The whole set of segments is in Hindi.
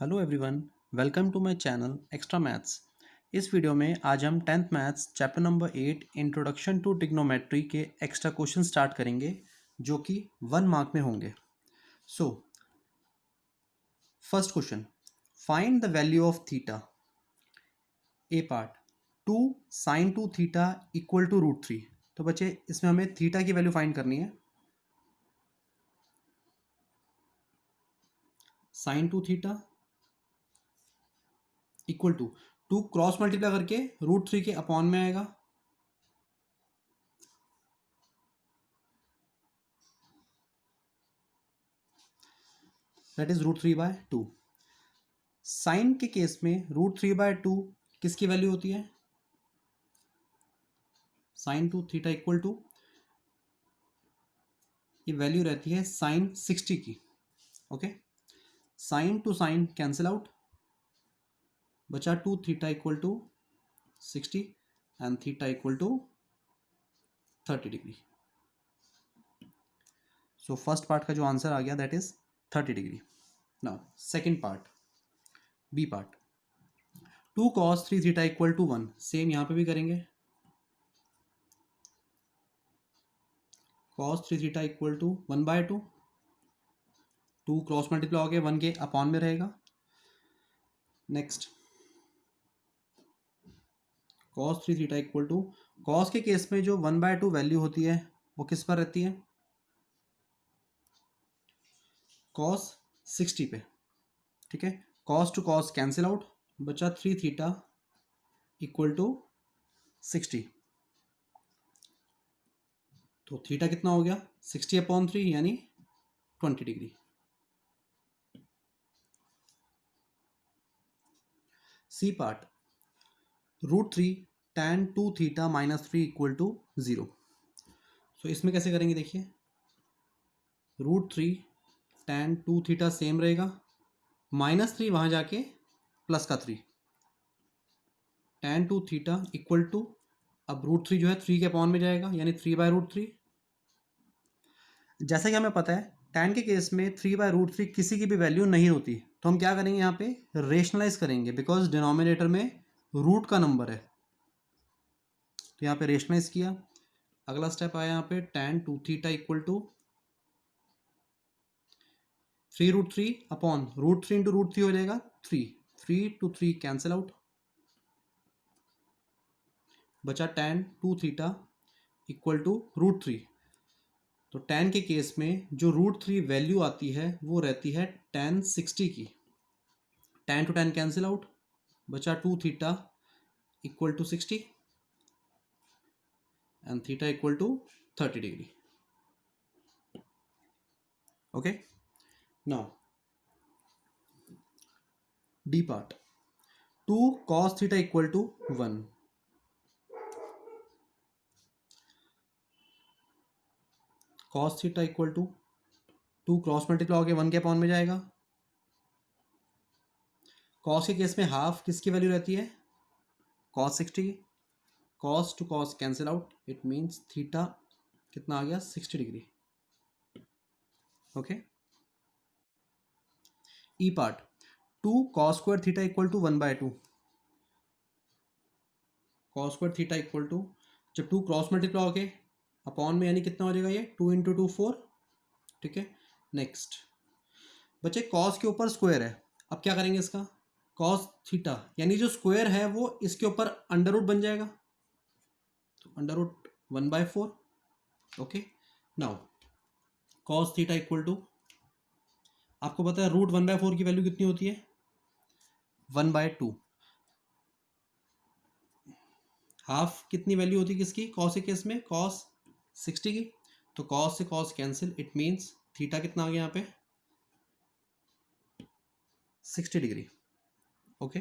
Hello everyone, welcome to my channel extra maths. इस वीडियो में आज हम 10th maths chapter number 8 introduction to trigonometry के एक्स्ट्रा क्वेश्चन स्टार्ट करेंगे जो कि 1 मार्क में होंगे। So first question, find the value of theta. A part, 2 sin 2 theta equal to √3। तो बच्चे इसमें हमें थीटा की वैल्यू फाइंड करनी है। sin 2 theta equal to 2 cross multiply करके √3 के अपॉन में आएगा, दैट इज √3/2। साइन के केस में √3/2 किसकी वैल्यू होती है? साइन 2 थीटा इक्वल टू, ये वैल्यू रहती है साइन 60 की। Okay, sine to sine cancel out, बचा 2 theta equal to 60 and theta equal to 30 degree. So first part का जो आंसर आ गया that is 30 degree. Now second part, B part, 2 cos 3 theta equal to 1। Same यहां पे भी करेंगे, cos 3 theta equal to 1/2, 2 cross multiply हो गया 1 के अपॉन में रहेगा। Next cos 3 theta equal to, cos के केस में जो 1/2 वैल्यू होती है वो किस पर रहती है? cos 60 पे। ठीक है, cos to cos cancel out, बचा 3 थीटा इक्वल टू 60। तो थीटा कितना हो गया? 60/3 यानी 20 degree. C part, √3 tan 2 theta -3 equal to 0। सो इसमें कैसे करेंगे? देखिए, √3 tan 2 थीटा सेम रहेगा, -3 वहां जाके प्लस का 3, tan 2 थीटा इक्वल टू, अब √3 जो है 3 के अपॉन में जाएगा यानी 3/√3। जैसा कि हमें पता है tan के केस में 3/√3 किसी की भी वैल्यू नहीं होती, तो हम क्या करेंगे? यहाँ पे रेशनलाइज करेंगे बिकॉज डिनोमिनेटर में रूट का नंबर है, तो यहाँ पे रेशनलाइज किया। अगला स्टेप आया यहाँ पे tan 2 theta equal to 3√3 upon √3 into √3 हो जाएगा 3, 3 to 3 कैंसिल आउट, बचा tan 2 थीटा इक्वल टू √3। तो tan के केस में जो √3 वैल्यू आती है वो रहती है tan 60 की। tan to tan cancel out, बचा 2 theta equal to 60 and theta equal to 30 degree. Okay, now D part, 2 cos theta equal to 1। cos theta equal to 2 cross multiply होकर 1 के अपॉन में जाएगा। cos के केस में हाफ किसकी वैल्यू रहती है? cos 60 की। cos to cos cancel out, it means theta कितना आ गया? 60 degree. Okay, E part, 2 cos square theta equal to 1/2। cos square theta equal to, जब 2 क्रॉस मल्टीप्लाई होके अपॉन में यानी कितना हो जाएगा? ये 2 इंटू 2 4। ठीक है, नेक्स्ट बच्चे cos के ऊपर स्क्वायर है, अब क्या करेंगे इसका? cos थीटा यानी जो स्क्वायर है वो इसके ऊपर अंडर रूट बन जाएगा, तो under root 1/4। Okay, now cos theta equal to, आपको पता है √1/4 की वैल्यू कितनी होती है? 1/2। हाफ कितनी वैल्यू होती है किसकी? cos के केस में cos 60 की। तो cos से cos cancel, it means theta कितना आ गया यहाँ पे? 60 degree. Okay,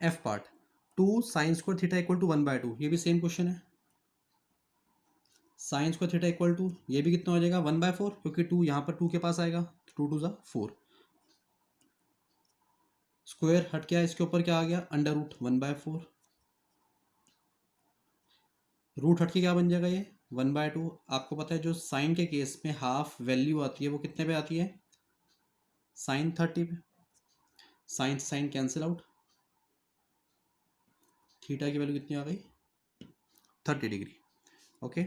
F part, 2 sine square theta equal to 1/2। ये भी सेम क्वेश्चन है। Sine square theta equal to, ये भी कितना हो जाएगा? 1/4, क्योंकि 2 यहाँ पर 2 के पास आएगा, 2 2 4। स्क्वायर हट गया, इसके ऊपर क्या आ गया? Under root 1/4। रूट हट के क्या बन जाएगा? ये 1/2। आपको पता है जो साइन के केस में हाफ वैल्यू आती है वो कितने पे आती है, साइन 30 पे। Sine sine cancel out, theta की वैल्यू कितनी आ गई, 30 degree. Okay,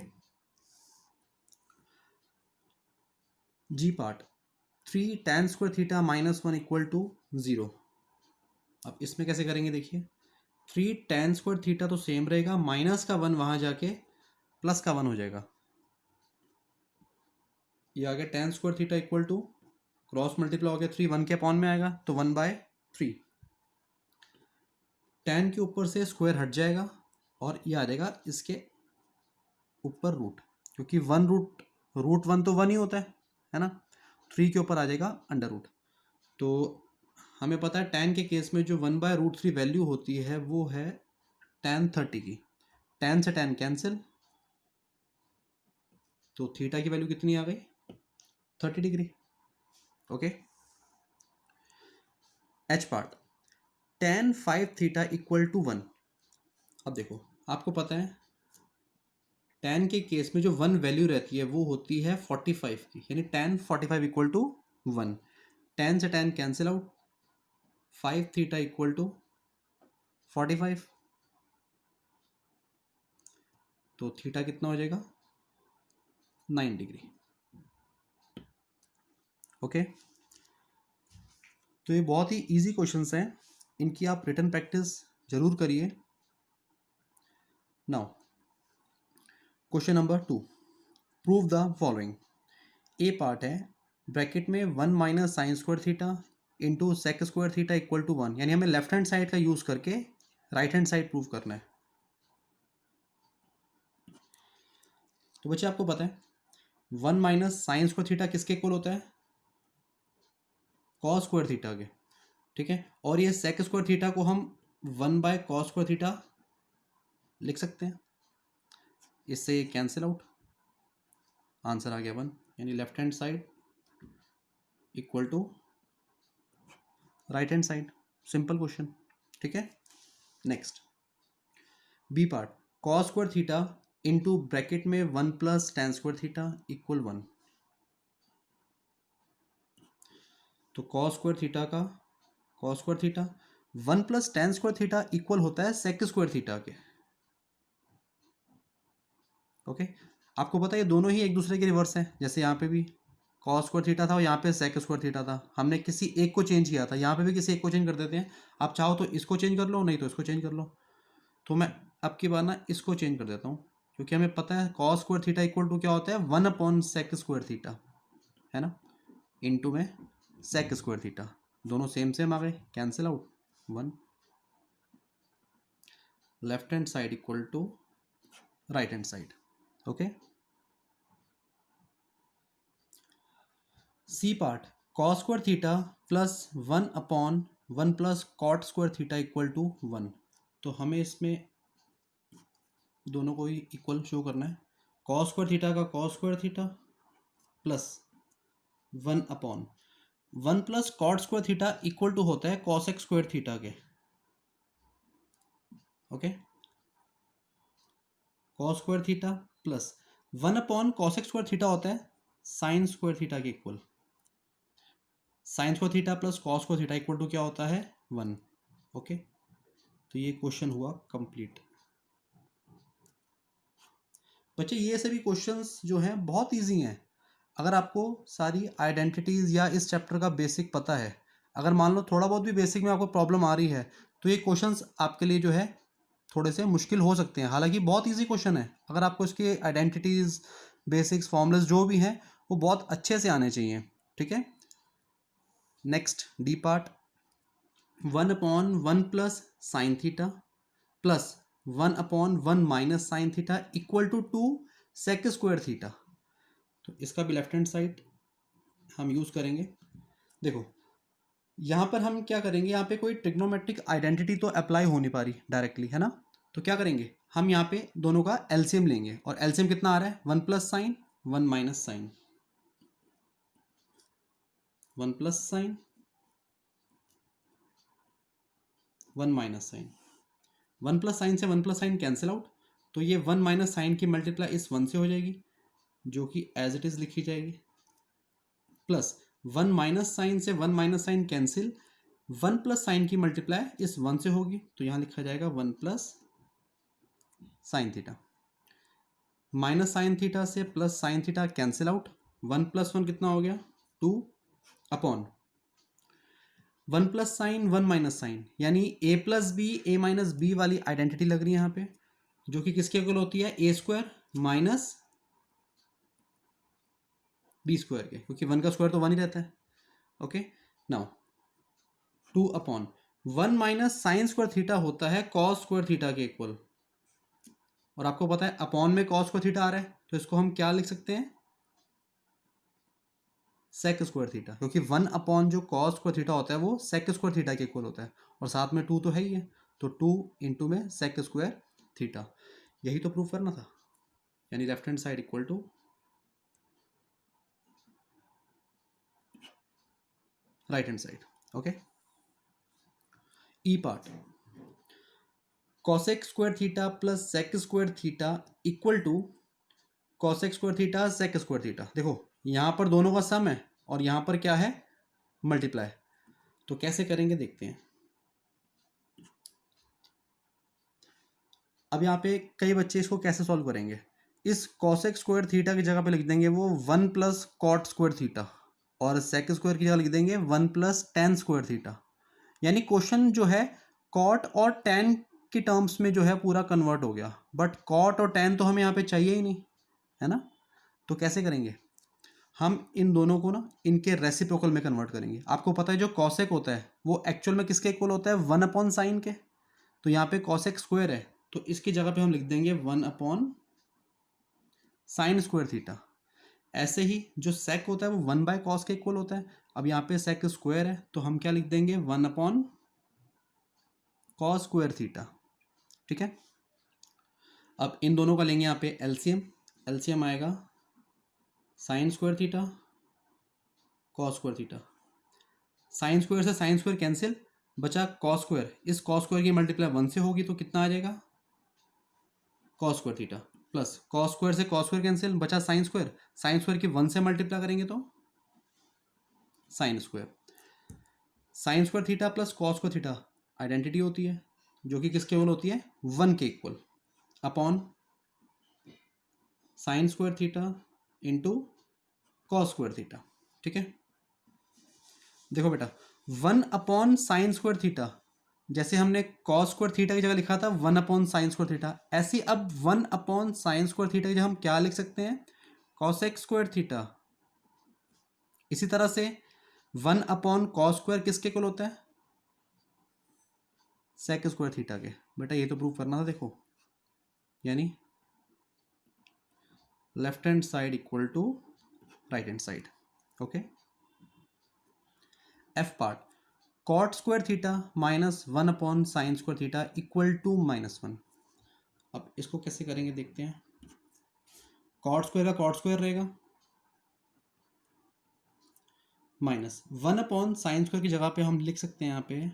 G part, 3 tan square theta -1 equal to 0। अब इसमें कैसे करेंगे, देखिए 3 tan स्क्वायर थीटा तो सेम रहेगा, माइनस का 1 वहाँ जाके प्लस का 1 हो जाएगा। ये आ गया tan square theta equal to, cross multiply हो गया 3, 1 के अपॉन में आएगा तो 1/3। tan के ऊपर से स्क्वायर हट जाएगा और ये आ जाएगा इसके ऊपर रूट, क्योंकि रूट 1 तो 1 ही होता है ना। 3 के ऊपर आ जाएगा अंडर रूट। तो हमें पता है tan के केस में जो 1/√3 वैल्यू होती है वो है tan 30 की। tan से tan कैंसिल, तो थीटा की वैल्यू कितनी आ गई, 30 degree. Okay, H part, tan 5 theta equal to 1। अब देखो आपको पता है tan के केस में जो 1 वैल्यू रहती है वो होती है 45 की, यानी tan 45 इक्वल टू 1। tan से tan cancel out, 5 theta equal to 45, तो थीटा कितना हो जाएगा, 9 डिग्री। ओके, तो ये बहुत ही इजी क्वेश्चंस हैं, इनकी आप रिटन प्रैक्टिस जरूर करिए। Now question number 2, prove the following. A part है, ब्रैकेट में 1 minus sine square theta into sec square theta equal to 1, यानी हमें लेफ्ट हैंड साइड का यूज करके राइट हैंड साइड प्रूव करना है। तो बच्चे आपको पता है 1 माइनस साइन स्क्वायर थीटा किसके इक्वल होता है, कॉस स्क्वायर थीटा के, ठीक है। और ये सेक स्क्वायर थीटा को हम 1/cos स्क्वायर थीटा लिख सकते हैं, इससे कैंसिल आउट, आंसर आ गया 1, यानी left hand side equal to right hand side. Simple question, ठीक है। Next B part, cos square theta into bracket में 1 plus tan square theta equal 1। तो कॉस स्क्वायर थीटा का cos square theta 1 plus tan square theta equal होता है सेक स्क्वायर थीटा के। ओके, आपको पता है ये दोनों ही एक दूसरे के रिवर्स हैं, जैसे यहाँ पे भी कॉस स्क्वायर थीटा था और यहाँ पे सेक स्क्वायर थीटा था, हमने किसी एक को चेंज किया था, यहाँ पे भी किसी एक को चेंज कर देते हैं। आप चाहो तो इसको चेंज कर लो, नहीं तो इसको चेंज कर लो। तो मैं अब की बार ना इसको चेंज कर देता हूँ, क्योंकि हमें पता है cos square theta equal to क्या होता है, 1/sec स्क्वायर थीटा, है ना, इनटू में सेक स्क्वायर थीटा, दोनों सेम सेम आ गए, cancel out 1, left hand side equal to right hand side. Okay, C part, cos square theta plus 1/1 plus cot square theta equal to 1। तो हमें इसमें दोनों को ही इक्वल शो करना है। कॉस स्क्वायर थीटा का cos square theta plus 1/1 plus cot square theta equal to होता है कॉसेक स्क्वायर थीटा के। Okay, cos square theta plus 1/कॉसेक स्क्वायर थीटा होता है साइन स्क्वायर थीटा के equal. Sine square theta plus cos square theta equal to क्या होता है, 1। ओके, तो ये क्वेश्चन हुआ कंप्लीट। बच्चे ये सभी क्वेश्चंस जो हैं बहुत इजी हैं, अगर आपको सारी आइडेंटिटीज़ या इस चैप्टर का बेसिक पता है। अगर मान लो थोड़ा बहुत भी बेसिक में आपको प्रॉब्लम आ रही है तो ये क्वेश्चंस आपके लिए जो है थोड़े से मुश्किल हो सकते हैं, हालांकि बहुत इजी क्वेश्चन है। अगर आपको इसके आइडेंटिटीज़, बेसिक्स, फॉर्मूलाज जो भी हैं वो बहुत अच्छे से आने चाहिए, ठीक है। Next D part, 1/1 plus sine theta plus 1/1 minus sine theta equal to 2 sec square theta. तो इसका भी लेफ्ट हैंड साइड हम यूज़ करेंगे। देखो यहाँ पर हम क्या करेंगे, यहाँ पे कोई ट्रिग्नोमेट्रिक आइडेंटिटी तो अप्लाई हो नहीं पा रही डायरेक्टली, है ना। तो क्या करेंगे, हम यहाँ पे दोनों का एलसीएम लेंगे, और एलसीएम कितना आ रहा है, 1 plus sine 1 minus sine, 1 plus sine 1 minus sine, 1 plus sine से 1 प्लस साइन कैंसिल आउट, तो ये 1 माइनस साइन की मल्टीप्लाई इस 1 से हो जाएगी, जो कि एज इट इज़ लिखी जाएगी, प्लस 1 माइनस साइन से 1 minus sine cancel, 1 plus sine की मल्टीप्लाई इस 1 से होगी, तो यहाँ लिखा जाएगा 1 plus sine theta. Minus sine theta से plus sine theta cancel out, 1 plus 1 कितना हो गया 2 upon 1 plus sine 1 minus sine, यानी A plus B A minus B वाली आइडेंटिटी लग रही है यहाँ पे, जो कि किसके इक्वल होती है ए स्क्वायर माइनस बी स्क्वायर के, क्योंकि 1 का स्क्वायर तो 1 ही रहता है। Okay, now 2 upon 1 minus sine square theta होता है कॉस स्क्वायर थीटा के इक्वल, और आपको पता है अपॉन में कॉस स्क्वायर थीटा आ रहा है, तो इसको हम क्या लिख सकते हैं सेक स्क्वायर थीटा, क्योंकि 1 अपॉन जो कॉस स्क्वायर थीटा होता है वो सेक स्क्वायर थीटा के इक्वल होता है, और साथ में 2 तो है ही है, तो 2 इंटू में सेक स्क्वायर थीटा, यही तो प्रूफ करना था, यानी left hand side equal to right hand side. Okay, E part cosec square theta plus sec square theta equal to cosec square theta sec square theta. देखो यहाँ पर दोनों का सम है और यहाँ पर क्या है मल्टीप्लाई, तो कैसे करेंगे देखते हैं। अब यहाँ पे कई बच्चे इसको कैसे सॉल्व करेंगे, इस कॉसेक स्क्वायर थीटा की जगह पे लिख देंगे वो 1 प्लस कॉट स्क्वायर थीटा, और सेक स्क्वायर की जगह लिख देंगे 1 प्लस टेन स्क्वायर थीटा, यानी क्वेश्चन जो है कॉट और टेन की टर्म्स में जो है पूरा कन्वर्ट हो गया, बट कॉट और टेन तो हमें यहाँ पे चाहिए ही नहीं, है ना। तो कैसे करेंगे, हम इन दोनों को ना इनके रेसिप्रोकल में कन्वर्ट करेंगे। आपको पता है जो कॉसेक होता है वो एक्चुअल में किसके इक्वल होता है 1 अपॉन साइन के, तो यहाँ पे कॉसेक स्क्वायर है तो इसकी जगह पे हम लिख देंगे 1 अपॉन साइन स्क्वायर थीटा। ऐसे ही जो सेक होता है वो 1 बाय कॉस के इक्वल होता है, अब यहाँ पे सेक स्क्वायर है तो हम क्या लिख देंगे 1 अपॉन कॉस स्क्वायर थीटा, ठीक है। अब इन दोनों का लेंगे यहाँ पे एलसीएम, एलसीएम आएगा sign square theta cos square theta, sine square से साइन स्क्वायर कैंसिल, बचा कॉस स्क्वायर, इस कॉस स्क्वायर की मल्टीप्लाई 1 से होगी तो कितना आ जाएगा cos square theta, plus cos square से कॉस स्क्वायर कैंसिल, बचा साइन स्क्वायर, साइन स्क्वायर की 1 से मल्टीप्लाई करेंगे तो sine square, sign square theta plus cos square theta identity होती है, जो कि किसके इक्वल होती है 1 के equal, upon sine square theta into cos square theta, ठीक है। देखो बेटा 1 अपॉन साइन स्क्वायर थीटा, जैसे हमने कॉस स्क्वायर थीटा की जगह लिखा था 1 अपॉन साइन स्क्वायर थीटा, ऐसी अब 1 अपॉन साइन स्क्वायर थीटा की जगह हम क्या लिख सकते हैं कॉसेक स्क्वायर थीटा। इसी तरह से 1 अपॉन कॉस स्क्वायर किसके इक्वल होता है सेक स्क्वायर थीटा के। बेटा ये तो प्रूव करना था, देखो यानी left hand side equal to right hand side. Okay, F part cot square theta minus 1 upon sine square theta equal to -1। अब इसको कैसे करेंगे देखते हैं। कॉट स्क्वायर का कॉट स्क्वायर रहेगा, माइनस 1 अपॉन साइन स्क्वायर की जगह पे हम लिख सकते हैं यहाँ पे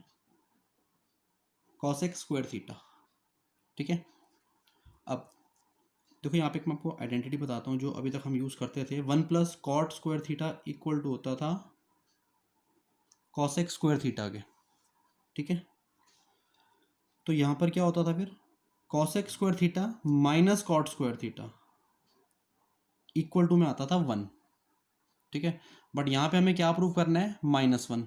कॉसेक स्क्वायर थीटा, ठीक है। अब देखो यहाँ पे मैं आपको आइडेंटिटी बताता हूँ जो अभी तक हम यूज़ करते थे, 1 plus cot square theta equal to होता था कॉसेक स्क्वायर थीटा के, ठीक है। तो यहाँ पर क्या होता था फिर cosec square theta minus cot square theta equal to में आता था 1, ठीक है। बट यहाँ पे हमें क्या प्रूव करना है -1,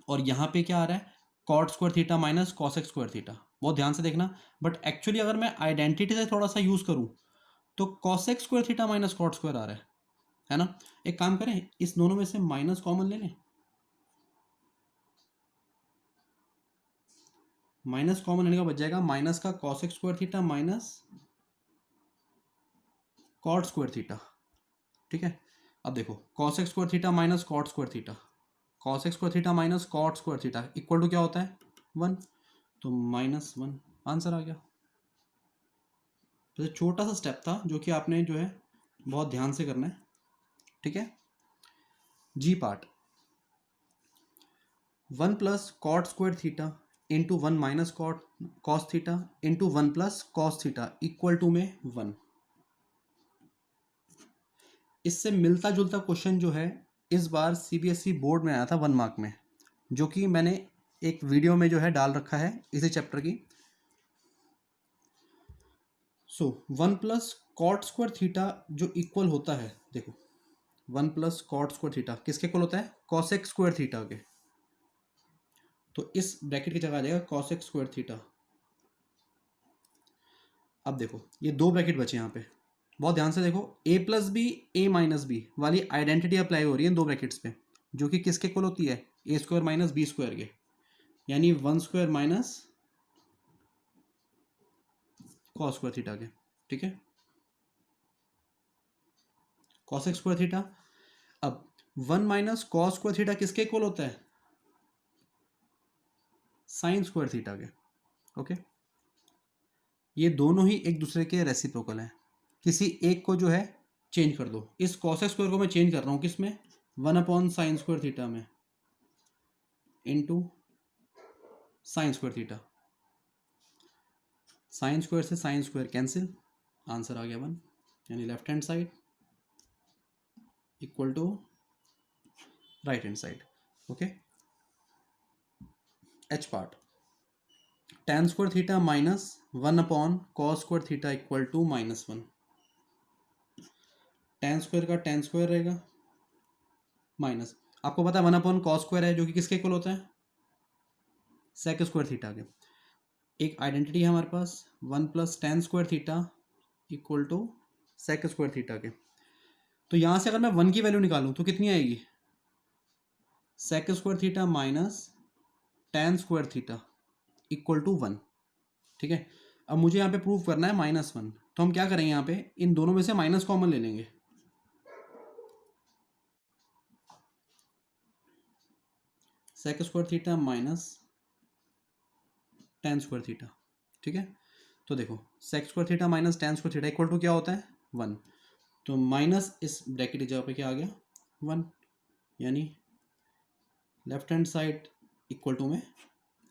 और यहाँ पे क्या आ रहा है cot square theta minus cosec square theta, बहुत ध्यान से देखना। बट एक्चुअली अगर मैं आइडेंटिटी से थोड़ा सा यूज़ करूँ तो cosec square theta minus cot square आ रहा है ना। एक काम करें, इस दोनों में से माइनस कॉमन ले लें, माइनस कॉमन लेने का बच जाएगा माइनस का cosec square theta minus cot square theta, ठीक है। अब देखो cosec square theta minus cot square theta, cosec square theta minus cot square theta equal to क्या होता है 1, तो -1 आंसर आ गया। तो छोटा सा स्टेप था जो कि आपने जो है बहुत ध्यान से करना है, ठीक है। जी part 1 plus cot square theta into 1 minus cos theta into 1 plus cos theta equal to में 1। इससे मिलता जुलता क्वेश्चन जो है इस बार सीबीएसई बोर्ड में आया था 1 मार्क में, जो कि मैंने एक वीडियो में जो है डाल रखा है इसी चैप्टर की। सो 1 प्लस कॉट स्क्वायर थीटा जो इक्वल होता है, देखो 1 प्लस कॉट स्क्वायर थीटा किसके इक्वल होता है? कॉसेक स्क्वायर थीटा के। तो इस ब्रैकेट की जगह आ जाएगा कॉसेक स्क्वायर थीटा। अब देखो ये दो ब्रैकेट बचे यहाँ पे, बहुत ध्यान से देखो, a plus B A minus B वाली आइडेंटिटी अप्लाई हो रही है इन दो ब्रैकेट्स पे, जो कि किसके इक्वल होती है? ए स्क्वायर माइनस बी स्क्वायर के, यानी 1 square minus cos square theta के। ठीक है, कॉसेक स्क्वायर थीटा। अब 1 माइनस कॉस स्क्वायर थीटा किसके इक्वल होता है? साइन स्क्वायर थीटा के। ओके, ये दोनों ही एक दूसरे के रेसिप्रोकल हैं। किसी एक को जो है चेंज कर दो, इस कॉसेक स्क्वायर को मैं चेंज कर रहा हूँ किस में? 1 अपॉन साइन स्क्वायर थीटा में into sine square theta. Sine square से साइन स्क्वायर कैंसिल, आंसर आ गया 1, यानी left hand side equal to right hand side. Okay, H part, tan square theta minus 1 upon cos square theta equal to -1। tan square का tan स्क्वायर रहेगा माइनस, आपको पता है 1 अपॉन कॉस स्क्वायर है जो कि किसके इक्वल होता है? सेक स्क्वायर थीटा के। एक आइडेंटिटी है हमारे पास 1 plus tan square theta equal to sec square theta के। तो यहाँ से अगर मैं 1 की वैल्यू निकालूँ तो कितनी आएगी? Sec square theta minus tan square theta equal to 1। ठीक है, अब मुझे यहाँ पे प्रूव करना है -1, तो हम क्या करेंगे, यहाँ पे इन दोनों में से माइनस कॉमन ले लेंगे। Sec square theta minus tan square theta. ठीक है, तो देखो sec square theta minus tan square theta equal to क्या होता है? 1। तो माइनस इस ब्रैकेट की जगह पे क्या आ गया? 1, यानी left hand side equal to में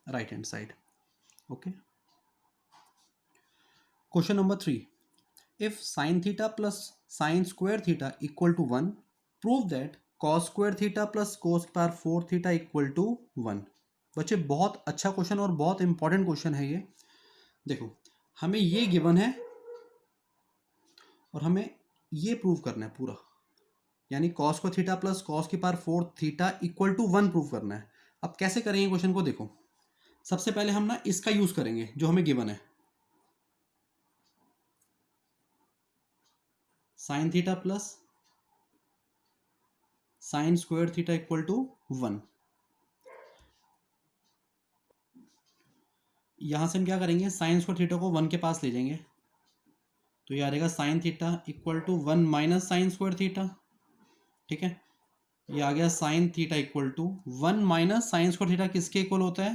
right hand side. Okay, question number 3, if sine theta plus sine square theta equal to 1, prove that cos square theta plus cos power 4 theta equal to 1। बच्चे बहुत अच्छा क्वेश्चन और बहुत इंपॉर्टेंट क्वेश्चन है ये। देखो हमें ये गिवन है और हमें ये प्रूव करना है पूरा, यानी कॉस को थीटा प्लस कॉस की power 4 theta equal to 1 prove करना है। अब कैसे करेंगे क्वेश्चन को? देखो सबसे पहले हम ना इसका यूज करेंगे जो हमें गिवन है, sine theta plus sine square theta equal to 1। यहां से हम क्या करेंगे, साइन स्क्वायर थीटा को 1 के पास ले जाएंगे, तो ये आ जाएगा sine theta equal to 1 minus sine square theta. ठीक है, ये आ गया sine theta equal to 1 minus sine square theta किसके इक्वल होता है?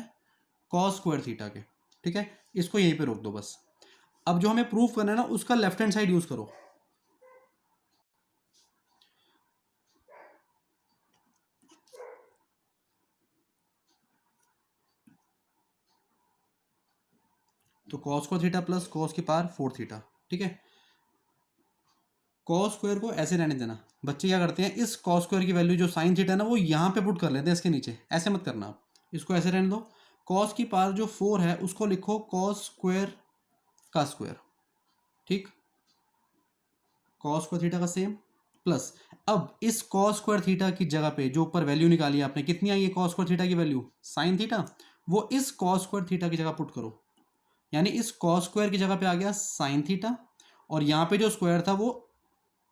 कॉस स्क्वायर थीटा के। ठीक है, इसको यहीं पे रोक दो बस। अब जो हमें प्रूफ करना है ना उसका लेफ्ट हैंड साइड यूज करो। तो कॉस को थीटा प्लस कॉस की पावर 4 थीटा। ठीक है, कॉस स्क्वायर को ऐसे रहने देना। बच्चे क्या करते हैं, इस कॉस स्क्वायर की वैल्यू जो साइन थीटा है ना वो यहाँ पे पुट कर लेते हैं इसके नीचे, ऐसे मत करना आप, इसको ऐसे रहने दो। कॉस की पावर जो 4 है उसको लिखो कॉस स्क्वायर का स्क्वायर। ठीक, कॉस स्क्वायर थीटा का सेम प्लस, अब इस कॉस स्क्वायर थीटा की जगह पे जो ऊपर वैल्यू निकाली आपने कितनी आई है कॉस स्क्वायर थीटा की वैल्यू? साइन थीटा, वो इस कॉस स्क्वायर थीटा की जगह पुट करो, यानी इस कॉस स्क्वायर की जगह पे आ गया साइन थीटा, और यहाँ पे जो स्क्वायर था वो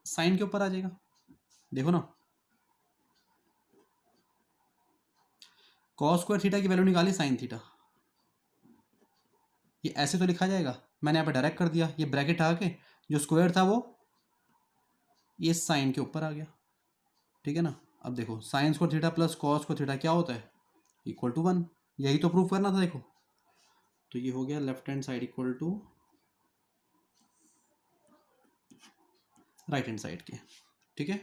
साइन के ऊपर आ जाएगा। देखो ना, कॉस स्क्वायर थीटा की वैल्यू निकाली साइन थीटा, ये ऐसे तो लिखा जाएगा, मैंने यहाँ पे डायरेक्ट कर दिया, ये ब्रैकेट आके जो स्क्वायर था वो ये साइन के ऊपर आ गया। ठीक है ना, अब देखो sine square theta plus cos square theta क्या होता है? Equal to 1। यही तो प्रूफ करना था। देखो तो ये हो गया left hand side equal to right hand side के। ठीक है,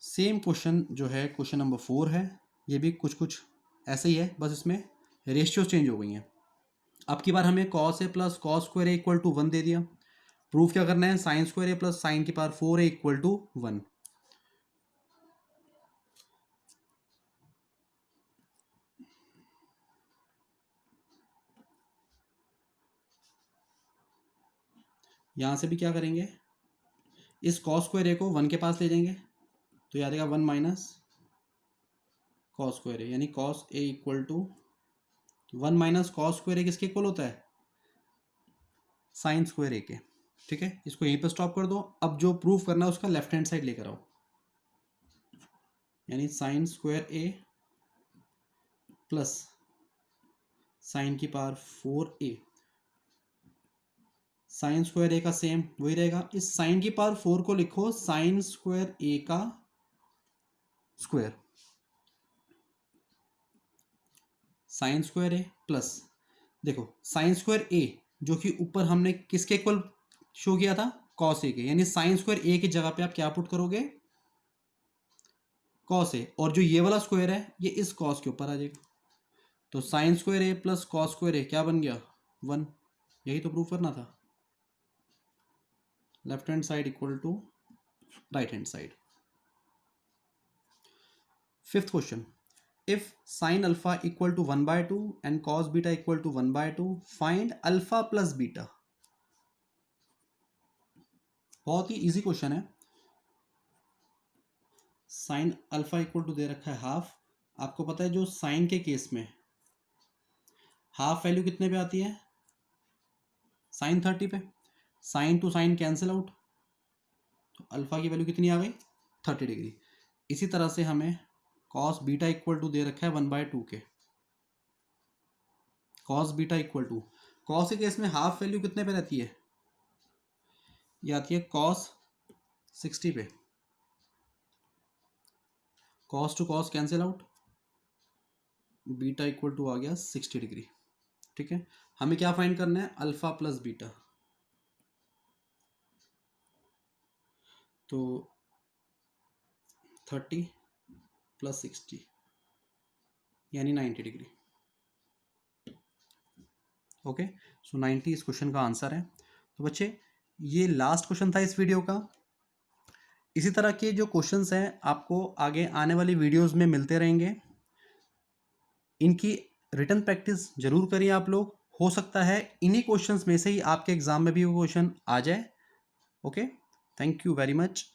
सेम क्वेश्चन जो है क्वेश्चन नंबर 4 है, ये भी कुछ कुछ ऐसे ही है, बस इसमें रेशियो चेंज हो गई हैं। अब की बार हमें cos A plus cos square A equal to 1 दे दिया। प्रूफ क्या करना है, sine square A plus sine की पावर 4 ए इक्वल टू 1। यहां से भी क्या करेंगे, इस कॉस स्क्वायर ए को 1 के पास ले जाएंगे तो याद आएगा 1 माइनस कॉस स्क्वायर ए, यानी cos A equal to 1 minus cos square A किसके इक्वल होता है, साइन स्क्वायर ए के। ठीक है, इसको यहीं पर स्टॉप कर दो। अब जो प्रूफ करना है उसका लेफ्ट हैंड साइड लेकर आओ, यानी sign square A plus sine की पावर 4a, साइन स्क्वायर ए का सेम वही रहेगा। इस साइन की पावर 4 को लिखो साइन स्क्वायर ए का square, sign square A plus, देखो साइन स्क्वायर ए जो कि ऊपर हमने किसके इक्वल शो किया था, कॉस ए के, यानी साइन स्क्वायर ए की जगह पे आप क्या पुट करोगे, कॉस ए, और जो ये वाला स्क्वायर है ये इस कॉस के ऊपर आ जाएगा। तो sine square A plus cos square A क्या बन गया, 1। यही तो प्रूफ करना था, left hand side equal to right hand side. Fifth question, if sine alpha equal to 1/2 and cos beta equal to 1/2 find alpha plus beta. बहुत ही इजी क्वेश्चन है। साइन अल्फा इक्वल टू दे रखा है हाफ। आपको पता है जो साइन के केस में हाफ वैल्यू कितने पे आती है, साइन 30 पे। Sine to sine cancel out, तो अल्फा की वैल्यू कितनी आ गई, 30 डिग्री। इसी तरह से हमें कॉस बीटा इक्वल टू दे रखा है 1/2 के। Cos beta equal to, cos के केस में हाफ वैल्यू कितने पे रहती है, ये आती है कॉस 60 पे। Cos to cos cancel out, beta equal to आ गया 60 डिग्री। ठीक है, हमें क्या फाइंड करना है, अल्फा प्लस बीटा। तो 30 प्लस 60 यानी 90 डिग्री। ओके, सो 90 इस क्वेश्चन का आंसर है। तो बच्चे ये लास्ट क्वेश्चन था इस वीडियो का। इसी तरह के जो क्वेश्चंस हैं आपको आगे आने वाली वीडियोस में मिलते रहेंगे। इनकी रिटन प्रैक्टिस जरूर करिए आप लोग, हो सकता है इन्हीं क्वेश्चंस में से ही आपके एग्जाम में भी वो क्वेश्चन आ जाए। Okay, thank you very much.